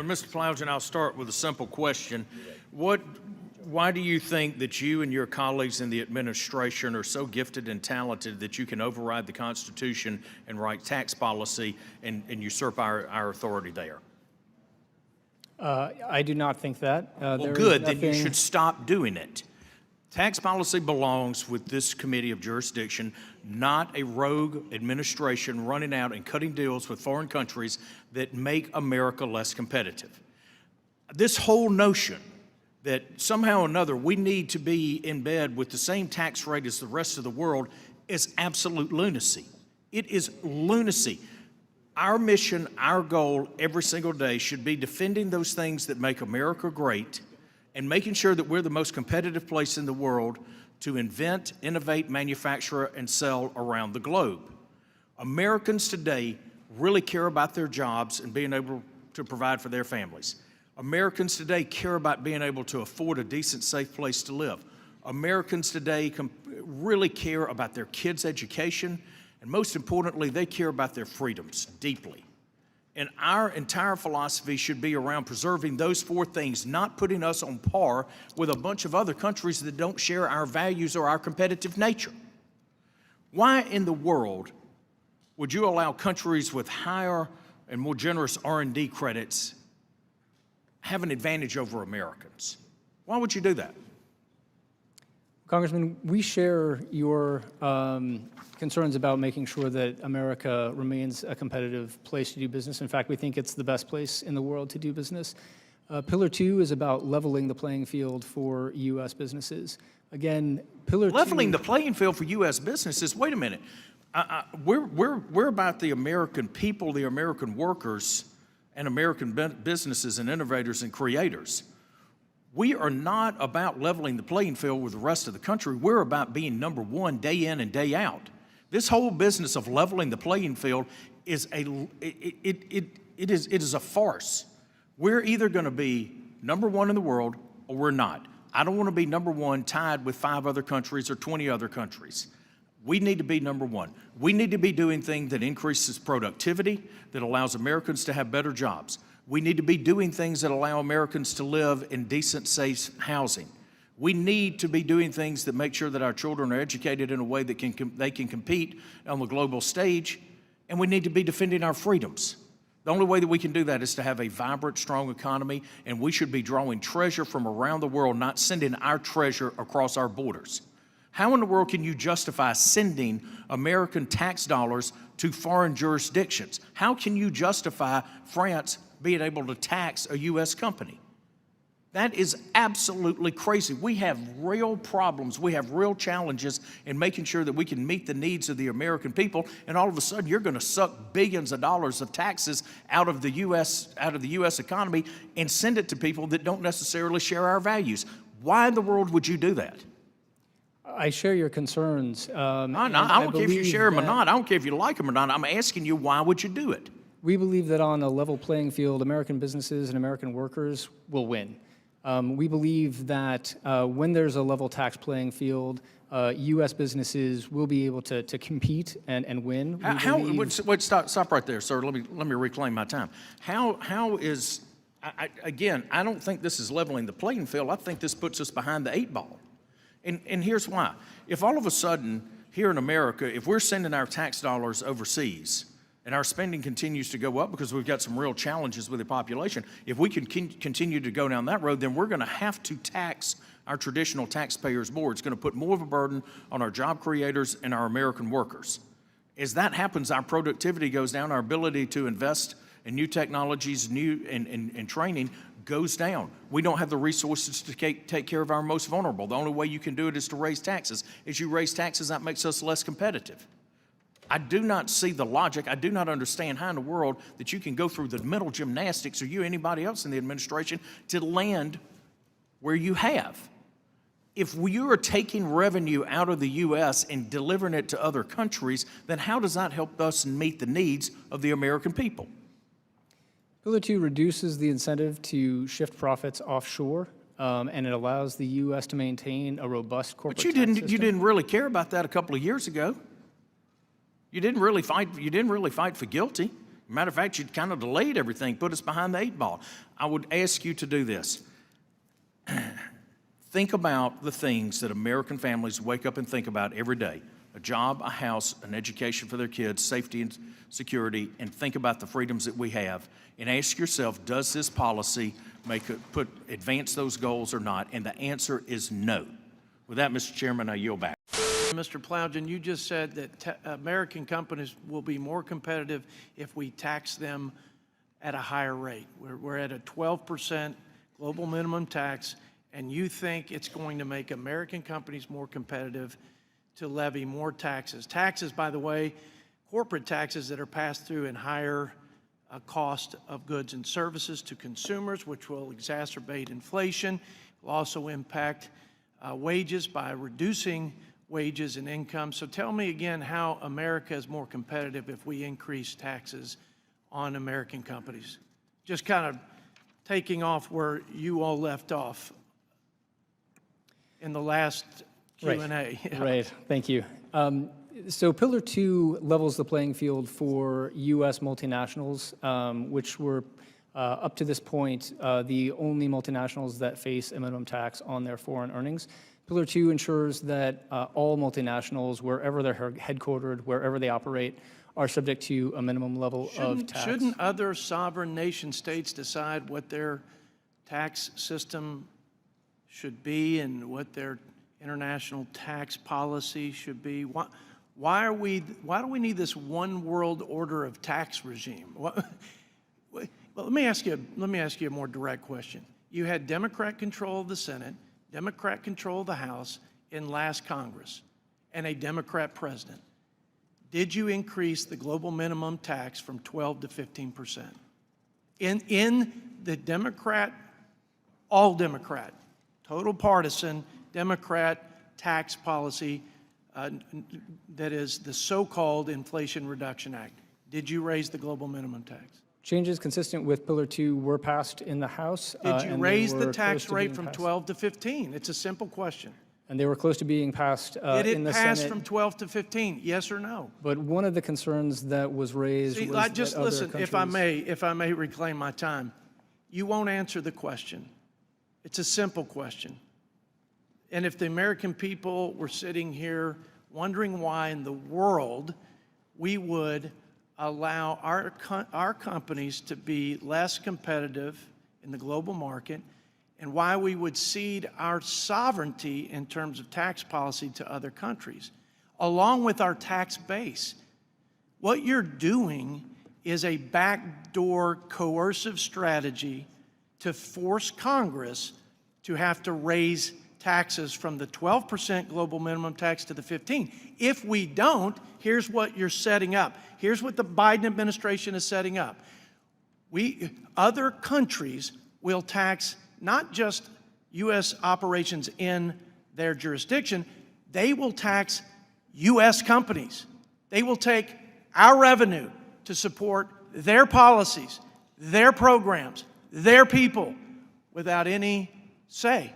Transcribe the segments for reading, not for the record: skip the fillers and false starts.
Mr. Plowgian, I'll start with a simple question. Why do you think that you and your colleagues in the administration are so gifted and talented that you can override the Constitution and write tax policy and usurp our authority there? I do not think that. Well, good, then you should stop doing it. Tax policy belongs with this committee of jurisdiction, not a rogue administration running out and cutting deals with foreign countries that make America less competitive. This whole notion that somehow or another we need to be in bed with the same tax rate as the rest of the world is absolute lunacy. It is lunacy. Our mission, our goal every single day should be defending those things that make America great and making sure that we're the most competitive place in the world to invent, innovate, manufacture, and sell around the globe. Americans today really care about their jobs and being able to provide for their families. Americans today care about being able to afford a decent, safe place to live. Americans today really care about their kids' education, and most importantly, they care about their freedoms deeply. And our entire philosophy should be around preserving those four things, not putting us on par with a bunch of other countries that don't share our values or our competitive nature. Why in the world would you allow countries with higher and more generous R&D credits have an advantage over Americans? Why would you do that? Congressman, we share your concerns about making sure that America remains a competitive place to do business. In fact, we think it's the best place in the world to do business. Pillar 2 is about leveling the playing field for U.S. businesses. Again, Pillar 2... Leveling the playing field for U.S. businesses? Wait a minute. We're about the American people, the American workers, and American businesses and innovators and creators. We are not about leveling the playing field with the rest of the country. We're about being number one day in and day out. This whole business of leveling the playing field is it is a farce. We're either going to be number one in the world or we're not. I don't want to be number one tied with 5 other countries or 20 other countries. We need to be number one. We need to be doing things that increases productivity, that allows Americans to have better jobs. We need to be doing things that allow Americans to live in decent, safe housing. We need to be doing things that make sure that our children are educated in a way that they can compete on the global stage, and we need to be defending our freedoms. The only way that we can do that is to have a vibrant, strong economy, and we should be drawing treasure from around the world, not sending our treasure across our borders. How in the world can you justify sending American tax dollars to foreign jurisdictions? How can you justify France being able to tax a U.S. company? That is absolutely crazy. We have real problems. We have real challenges in making sure that we can meet the needs of the American people, and all of a sudden you're going to suck billions of dollars of taxes out of the U.S. economy and send it to people that don't necessarily share our values. Why in the world would you do that? I share your concerns. I don't care if you share them or not. I don't care if you like them or not. I'm asking you, why would you do it? We believe that on a level playing field, American businesses and American workers will win. We believe that when there's a level tax playing field, U.S. businesses will be able to compete and win. Wait, stop right there, sir. Let me reclaim my time. How is, again, I don't think this is leveling the playing field. I think this puts us behind the 8 ball. And here's why. If all of a sudden, here in America, if we're sending our tax dollars overseas, and our spending continues to go up because we've got some real challenges with the population, if we can continue to go down that road, then we're going to have to tax our traditional taxpayers more. It's going to put more of a burden on our job creators and our American workers. As that happens, our productivity goes down, our ability to invest in new technologies, and training goes down. We don't have the resources to take care of our most vulnerable. The only way you can do it is to raise taxes. As you raise taxes, that makes us less competitive. I do not see the logic. I do not understand how in the world that you can go through the mental gymnastics, or you or anybody else in the administration, to land where you have. If you are taking revenue out of the U.S. and delivering it to other countries, then how does that help us meet the needs of the American people? Pillar 2 reduces the incentive to shift profits offshore, and it allows the U.S. to maintain a robust corporate tax system. But you didn't really care about that a couple of years ago. You didn't really fight for guilty. Matter of fact, you'd kind of delayed everything, put us behind the 8 ball. I would ask you to do this. Think about the things that American families wake up and think about every day. A job, a house, an education for their kids, safety and security, and think about the freedoms that we have. And ask yourself, does this policy advance those goals or not? And the answer is no. With that, Mr. Chairman, I yield back. Mr. Plowgian, you just said that American companies will be more competitive if we tax them at a higher rate. We're at a 12% global minimum tax, and you think it's going to make American companies more competitive to levy more taxes. Taxes, by the way, corporate taxes that are passed through in higher cost of goods and services to consumers, which will exacerbate inflation, will also impact wages by reducing wages and income. So tell me again how America is more competitive if we increase taxes on American companies. Just kind of taking off where you all left off in the last Q&A. Right, Yeah. right. Thank you. So Pillar 2 levels the playing field for U.S. multinationals, which were, up to this point, the only multinationals that face a minimum tax on their foreign earnings. Pillar 2 ensures that all multinationals, wherever they're headquartered, wherever they operate, are subject to a minimum level of tax. Shouldn't other sovereign nation states decide what their tax system should be and what their international tax policy should be? Why do we need this one world order of tax regime? Well, let me ask you a more direct question. You had Democrat control of the Senate, Democrat control of the House in last Congress, and a Democrat president. Did you increase the global minimum tax from 12 to 15%? In the Democrat, all Democrat, total partisan Democrat tax policy that is the so-called Inflation Reduction Act, did you raise the global minimum tax? Changes consistent with Pillar 2 were passed in the House. Did you and raise they the were tax close to rate being from passed. 12 to 15? It's a simple question. And they were close to being passed Did in it the pass Senate. from 12 to 15? Yes or no? But one of the concerns that was raised See, was just that other listen, countries... if I may reclaim my time, you won't answer the question. It's a simple question. And if the American people were sitting here wondering why in the world we would allow our companies to be less competitive in the global market, and why we would cede our sovereignty in terms of tax policy to other countries, along with our tax base. What you're doing is a backdoor coercive strategy to force Congress to have to raise taxes from the 12% global minimum tax to the 15%. If we don't, here's what you're setting up. Here's what the Biden administration is setting up. Other countries will tax not just U.S. operations in their jurisdiction, they will tax U.S. companies. They will take our revenue to support their policies, their programs, their people, without any say.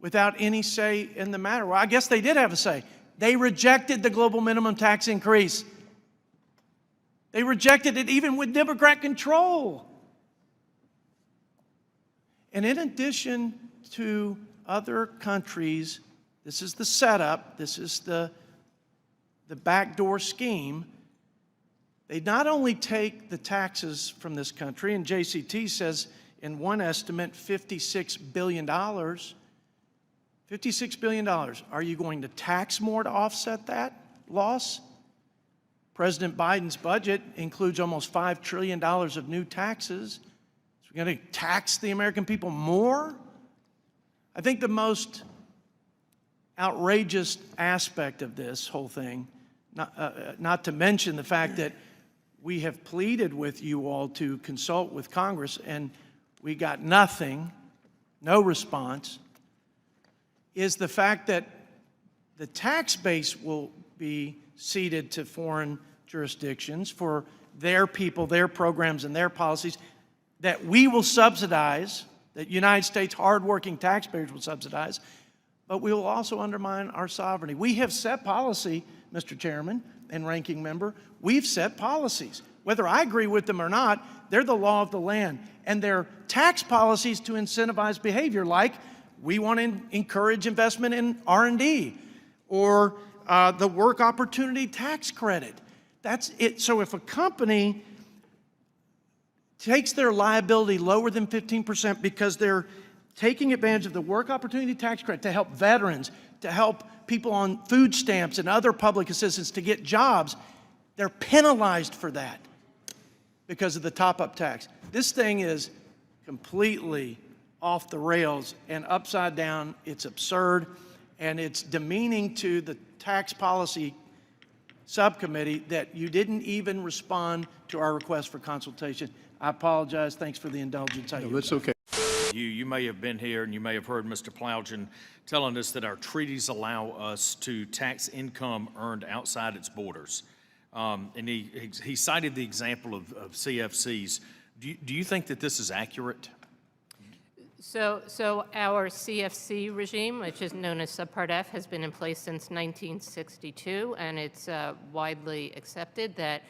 Without any say in the matter. Well, I guess they did have a say. They rejected the global minimum tax increase. They rejected it even with Democrat control. And in addition to other countries, this is the setup, this is the backdoor scheme. They not only take the taxes from this country, and JCT says in one estimate $56 billion. $56 billion. Are you going to tax more to offset that loss? President Biden's budget includes almost $5 trillion of new taxes. So we're going to tax the American people more? I think the most outrageous aspect of this whole thing, not to mention the fact that we have pleaded with you all to consult with Congress and we got nothing, no response, is the fact that the tax base will be ceded to foreign jurisdictions for their people, their programs, and their policies that we will subsidize, that United States hardworking taxpayers will subsidize, but we will also undermine our sovereignty. We have set policy, Mr. Chairman and Ranking Member, we've set policies. Whether I agree with them or not, they're the law of the land. And their tax policies to incentivize behavior, like we want to encourage investment in R&D, or the work opportunity tax credit. That's it. So if a company takes their liability lower than 15% because they're taking advantage of the work opportunity tax credit to help veterans, to help people on food stamps and other public assistance to get jobs, they're penalized for that because of the top-up tax. This thing is completely off the rails and upside down. It's absurd, and it's demeaning to the tax policy subcommittee that you didn't even respond to our request for consultation. I apologize. Thanks for the indulgence. No, that's okay. You may have been here and you may have heard Mr. Plowgian telling us that our treaties allow us to tax income earned outside its borders. And he cited the example of CFCs. Do you think that this is accurate? So our CFC regime, which is known as Subpart F, has been in place since 1962, and it's widely accepted that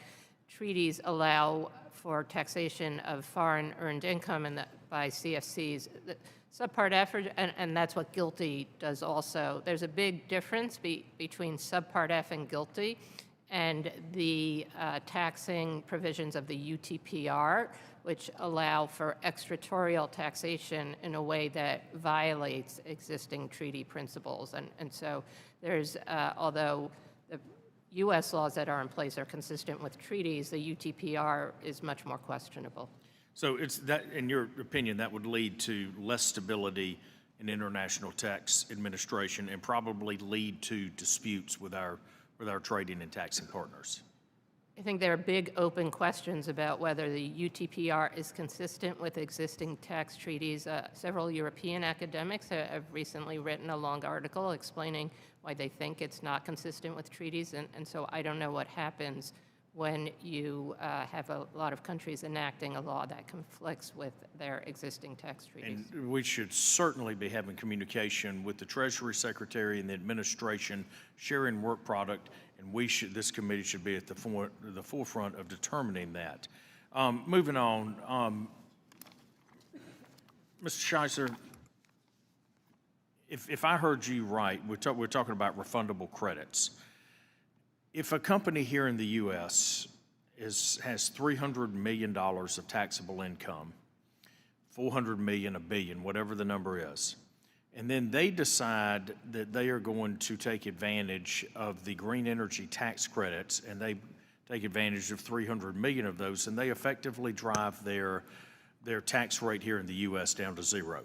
treaties allow for taxation of foreign earned income and by CFCs. Subpart F, and that's what GILTI does also. There's a big difference between Subpart F and GILTI and the taxing provisions of the UTPR, which allow for extraterritorial taxation in a way that violates existing treaty principles. And so there's, although the U.S. laws that are in place are consistent with treaties, the UTPR is much more questionable. So it's that, in your opinion, that would lead to less stability in international tax administration and probably lead to disputes with our trading and taxing partners. I think there are big open questions about whether the UTPR is consistent with existing tax treaties. Several European academics have recently written a long article explaining why they think it's not consistent with treaties, and so I don't know what happens when you have a lot of countries enacting a law that conflicts with their existing tax treaties. And we should certainly be having communication with the Treasury Secretary and the administration, sharing work product, and this committee should be at the forefront of determining that. Moving on, Mr. Schizer, if I heard you right, we're talking about refundable credits. If a company here in the U.S. has $300 million of taxable income, 400 million, a billion, whatever the number is, and then they decide that they are going to take advantage of the green energy tax credits, and they take advantage of 300 million of those, and they effectively drive their tax rate here in the U.S. down to zero.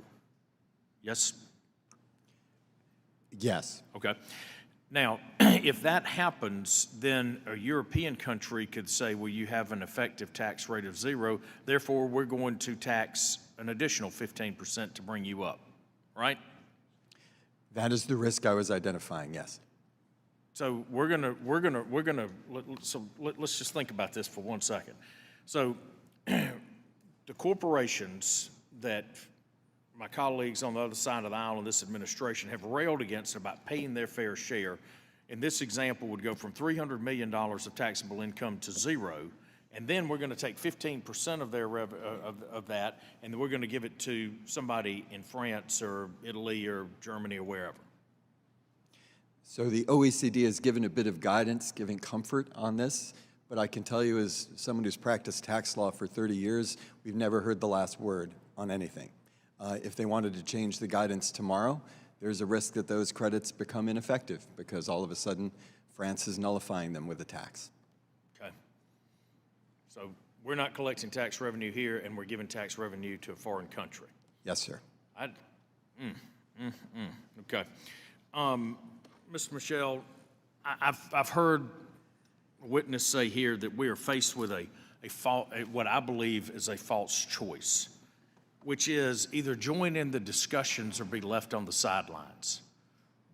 Yes? Yes. Okay. Now, if that happens, then a European country could say, well, you have an effective tax rate of zero, therefore we're going to tax an additional 15% to bring you up, right? That is the risk I was identifying, yes. So let's just think about this for 1 second. So the corporations that my colleagues on the other side of the aisle in this administration have railed against about paying their fair share, in this example would go from $300 million of taxable income to zero, and then we're going to take 15% of their of that, and then we're going to give it to somebody in France or Italy or Germany or wherever. So the OECD has given a bit of guidance, giving comfort on this, but I can tell you as someone who's practiced tax law for 30 years, we've never heard the last word on anything. If they wanted to change the guidance tomorrow, there's a risk that those credits become ineffective because all of a sudden France is nullifying them with a tax. Okay. So we're not collecting tax revenue here and we're giving tax revenue to a foreign country. Yes, sir. Okay. Mr. Michel, I've heard a witness say here that we are faced with what I believe is a false choice, which is either join in the discussions or be left on the sidelines.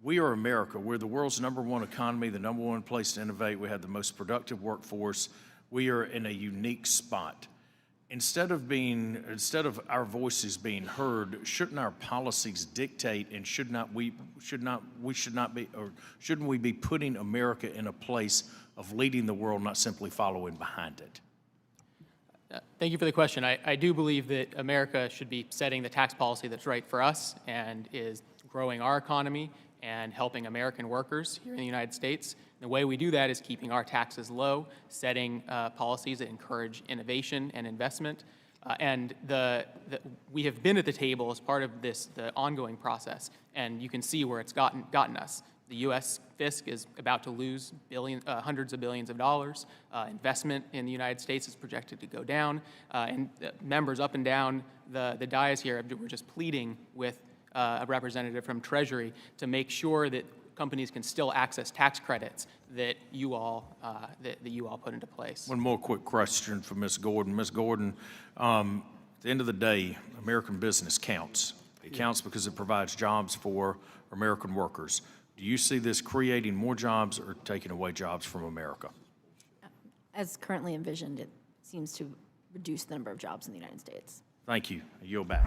We are America. We're the world's #1 economy, the #1 place to innovate. We have the most productive workforce. We are in a unique spot. Instead of our voices being heard, shouldn't our policies dictate, and shouldn't we be putting America in a place of leading the world, not simply following behind it? Thank you for the question. I do believe that America should be setting the tax policy that's right for us and is growing our economy and helping American workers here in the United States. The way we do that is keeping our taxes low, setting policies that encourage innovation and investment. And we have been at the table as part of the ongoing process, and you can see where it's gotten us. The U.S. fisc is about to lose hundreds of billions of dollars. Investment in the United States is projected to go down. And members up and down the dais here, we're just pleading with a representative from Treasury to make sure that companies can still access tax credits that you all put into place. One more quick question for Ms. Gordon. Ms. Gordon, at the end of the day, American business counts. It counts because it provides jobs for American workers. Do you see this creating more jobs or taking away jobs from America? As currently envisioned, it seems to reduce the number of jobs in the United States. Thank you. I yield back.